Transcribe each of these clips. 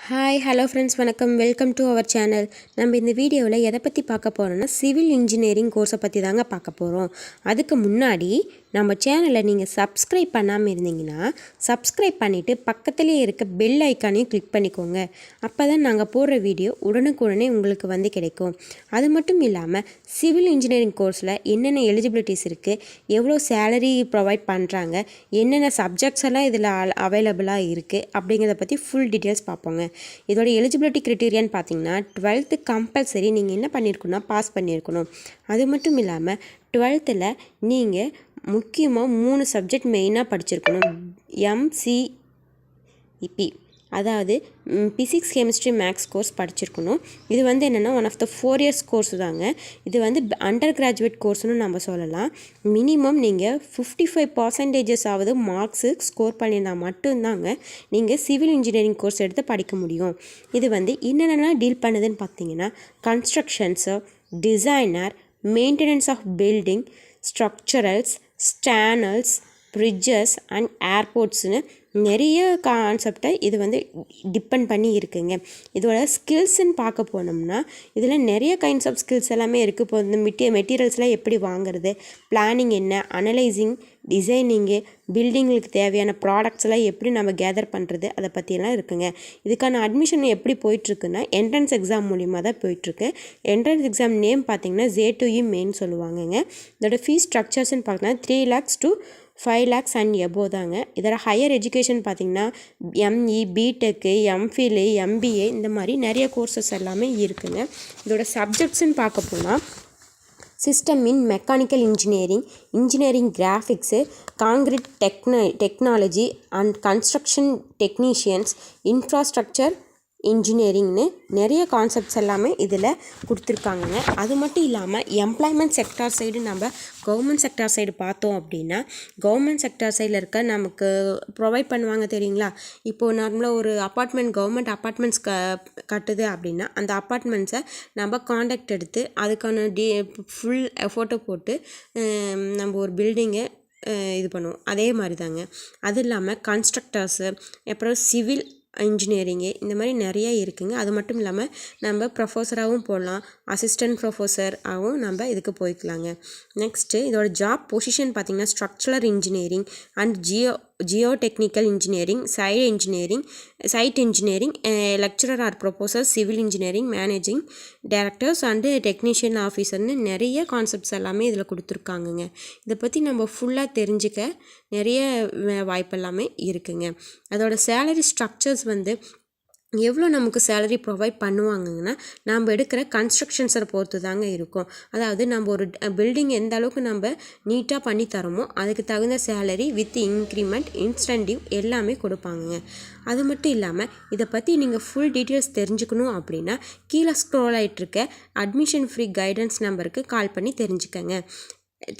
Hi hello friends வணக்கம் welcome to our channel. நம்ம இந்த வீடியோவில் எதை பற்றி பார்க்க போகிறோன்னா சிவில் இன்ஜினியரிங் கோர்ஸை பற்றி தாங்க பார்க்க போகிறோம். அதுக்கு முன்னாடி நம்ம சேனலை நீங்கள் சப்ஸ்கிரைப் பண்ணாமல் இருந்தீங்கன்னா சப்ஸ்கிரைப் பண்ணிவிட்டு பக்கத்துலேயே இருக்க பெல் ஐக்கானையும் கிளிக் பண்ணிக்கோங்க. அப்போ தான் நாங்கள் போடுற வீடியோ உடனுக்குடனே உங்களுக்கு வந்து கிடைக்கும். அது மட்டும் இல்லாமல் சிவில் இன்ஜினியரிங் கோர்ஸில் என்னென்ன எலிஜிபிலிட்டிஸ் இருக்குது, எவ்வளோ சேலரி ப்ரொவைட் பண்ணுறாங்க, என்னென்ன சப்ஜெக்ட்ஸ் எல்லாம் இதில் அவைலபிளாக இருக்குது அப்படிங்கிறத பற்றி ஃபுல் டீட்டெயில்ஸ் பார்ப்போங்க. இதோட எலிஜிபிலிட்டி க்ரைட்டீரியான்னு பார்த்தீங்கன்னா 12th கம்பல்சரி நீங்கள் என்ன பண்ணியிருக்கணும்னா பாஸ் பண்ணியிருக்கணும். அது மட்டும் இல்லாமல் 12th நீங்கள் முக்கியமாக 3 சப்ஜெக்ட் மெயினாக படிச்சிருக்கணும். எம்சிஇபி அதாவது பிசிக்ஸ் கெமிஸ்ட்ரி மேக்ஸ் கோர்ஸ் படிச்சிருக்கணும். இது வந்து என்னென்னா one of the 4 years course தாங்க. இது வந்து அண்டர் கிராஜுவேட் கோர்ஸ்னு நம்ம சொல்லலாம். மினிமம் நீங்கள் 55% ஆவது மார்க்ஸு ஸ்கோர் பண்ணியிருந்தால் மட்டும்தாங்க நீங்கள் சிவில் இன்ஜினியரிங் கோர்ஸ் எடுத்து படிக்க முடியும். இது வந்து என்னென்னலாம் டீல் பண்ணுதுன்னு பார்த்தீங்கன்னா constructions, designer, maintenance of building, structurals, tunnels, bridges and ஏர்போர்ட்ஸ்னு நிறைய கான்செப்டை இது வந்து டிபெண்ட் பண்ணி இருக்குங்க. இதோட ஸ்கில்ஸ்ன்னு பார்க்க போனோம்னா இதில் நிறைய கைண்ட்ஸ் ஆஃப் ஸ்கில்ஸ் எல்லாமே இருக்குது. இப்போ இந்த மெட்டீரியல்ஸ்லாம் எப்படி வாங்குறது, பிளானிங் என்ன, அனலைசிங், டிசைனிங்கு, பில்டிங்களுக்கு தேவையான ப்ராடக்ட்ஸ் எல்லாம் எப்படி நம்ம கேதர் பண்ணுறது, அதை பற்றியெல்லாம் இருக்குங்க. இதுக்கான அட்மிஷன் எப்படி போயிட்டுருக்குன்னா என்ட்ரன்ஸ் எக்ஸாம் மூலிமா தான் போயிட்டுருக்கு. என்ட்ரன்ஸ் எக்ஸாம் நேம் பார்த்திங்கன்னா JEE மெயின் சொல்லுவாங்கங்க. இதோட ஃபீஸ் ஸ்ட்ரக்சர்ஸ்ன்னு பார்த்தீங்கன்னா 3 lakhs to 5 lakhs and above தாங்க. இதோட ஹையர் எஜுகேஷன் பார்த்திங்கன்னா ME, BTech, MPhil, MBA இந்த மாதிரி நிறைய கோர்சஸ் எல்லாமே இருக்குங்க. இதோட சப்ஜெக்ட்ஸ்ன்னு பார்க்க போனால் system in mechanical engineering, engineering graphics, concrete technology and construction technicians, infrastructure இன்ஜினியரிங்னு நிறைய கான்செப்ட்ஸ் எல்லாமே இதில் கொடுத்துருக்காங்கங்க. அது மட்டும் இல்லாமல் எம்ப்ளாய்மெண்ட் செக்டார் சைடு நம்ம கவர்மெண்ட் செக்டார் சைடு பார்த்தோம் அப்படின்னா கவர்மெண்ட் செக்டார் சைடில் இருக்க நமக்கு ப்ரொவைட் பண்ணுவாங்க தெரியுங்களா. இப்போது நார்மலாக ஒரு கவர்மெண்ட் அப்பார்ட்மெண்ட்ஸ் கட்டுது அப்படின்னா அந்த அப்பார்ட்மெண்ட்ஸை நம்ம காண்டாக்ட் எடுத்து அதுக்கான ஃபுல் ஃபோட்டோ போட்டு நம்ம ஒரு பில்டிங்கை இது பண்ணுவோம். அதே மாதிரி தாங்க. அது இல்லாமல் கன்ஸ்ட்ரக்டர்ஸு, அப்புறம் சிவில் இன்ஜினியரிங்கு இந்த மாதிரி நிறையா இருக்குங்க. அது மட்டும் இல்லாமல் நம்ம ப்ரொஃபஸராகவும் போடலாம், அசிஸ்டன்ட் ப்ரொஃபஸராகவும் நம்ம இதுக்கு போய்க்கலாங்க. நெக்ஸ்ட்டு இதோட ஜாப் பொசிஷன் பார்த்திங்கன்னா structural engineering and geo technical engineering, site engineering, lecturer or professor, civil engineering, managing directors and technician ஆஃபீஸர்னு நிறைய கான்செப்ட்ஸ் எல்லாமே இதில் கொடுத்துருக்காங்கங்க. இதை பற்றி நம்ம ஃபுல்லாக தெரிஞ்சுக்க நிறைய வாய்ப்பெல்லாமே இருக்குங்க. அதோட சேலரி ஸ்ட்ரக்சர்ஸ் வந்து எவ்வளோ நமக்கு சேலரி ப்ரொவைட் பண்ணுவாங்கன்னா நம்ம எடுக்கிற கன்ஸ்ட்ரக்ஷன்ஸை பொறுத்து தாங்க இருக்கும். அதாவது நம்ம ஒரு பில்டிங் எந்த அளவுக்கு நம்ம நீட்டாக பண்ணி தரோமோ அதுக்கு தகுந்த சேலரி வித் இன்க்ரிமெண்ட், இன்ஸ்டன்டிவ் எல்லாமே கொடுப்பாங்க. அது மட்டும் இல்லாமல் இதை பற்றி நீங்கள் ஃபுல் டீட்டெயில்ஸ் தெரிஞ்சுக்கணும் அப்படின்னா கீழே ஸ்க்ரோல் ஆகிட்டுருக்க அட்மிஷன் ஃப்ரீ கைடன்ஸ் நம்பருக்கு கால் பண்ணி தெரிஞ்சுக்கங்க.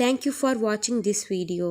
தேங்க்யூ ஃபார் வாட்சிங் திஸ் வீடியோ.